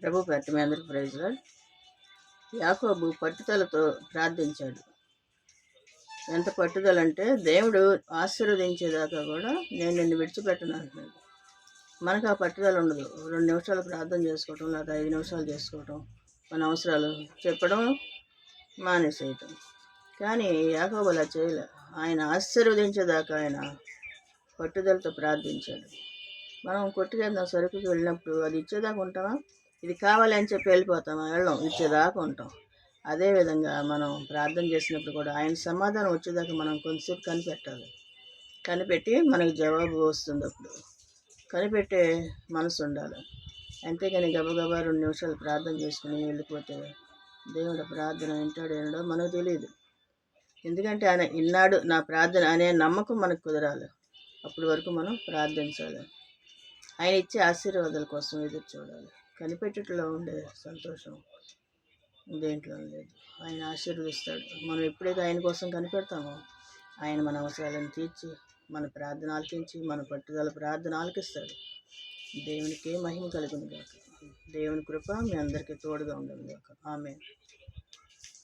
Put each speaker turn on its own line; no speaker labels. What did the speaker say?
ప్రభు పేరట మీ అందరికి praise lord. యాకోబు పట్టుదలతో ప్రార్థించాడు. ఎంత పట్టుదల అంటే దేవుడు ఆశీర్వదించేదాకా కూడా నేను నిన్ను విడిచిపెట్టను అంటున్నాడు. మనకు ఆ పట్టుదల ఉండదు. 2 నిమిషాలు ప్రార్థన చేసుకోవటం లేదా 5 నిమిషాలు చేసుకోవటం, మన అవసరాలు చెప్పడం మానేసేయటం. కానీ యాకోబు అలా చేయలే. ఆయన ఆశీర్వదించేదాకా ఆయన పట్టుదలతో ప్రార్థించాడు. మనం కొట్టుకేద్దాం సరుకుకి వెళ్ళినప్పుడు అది ఇచ్చేదాకా ఉంటామా? ఇది కావాలి అని చెప్పి వెళ్ళిపోతామా? వెళ్ళం, ఇచ్చేదాకా ఉంటాం. అదేవిధంగా మనం ప్రార్థన చేసినప్పుడు కూడా ఆయన సమాధానం వచ్చేదాకా మనం కొంతసేపు కనిపెట్టాలి. కనిపెట్టి మనకు జవాబు వస్తుంది. అప్పుడు కనిపెట్టే మనసు ఉండాలి. అంతేగాని గబగబా 2 నిమిషాలు ప్రార్థన చేసుకుని వెళ్ళిపోతే దేవుడు ప్రార్థన వింటాడు వినడో మనకు తెలియదు. ఎందుకంటే ఆయన విన్నాడు నా ప్రార్థన అనే నమ్మకం మనకు కుదరాలి. అప్పటి వరకు మనం ప్రార్థించాలి. ఆయన ఇచ్చే ఆశీర్వాదాల కోసం ఎదురు చూడాలి. కనిపెట్టుట్లో ఉండే సంతోషం దేంట్లో లేదు. ఆయన ఆశీర్వదిస్తాడు. మనం ఎప్పుడైతే ఆయన కోసం కనిపెడతామో ఆయన మన అవసరాలను తీర్చి మన ప్రార్థన ఆలకించి మన పట్టుదల ప్రార్థన ఆలకిస్తాడు. దేవునికే మహిమ కలుగును గాక. దేవుని కృప మీ అందరికీ తోడుగా ఉండను గాక. ఆమేన్.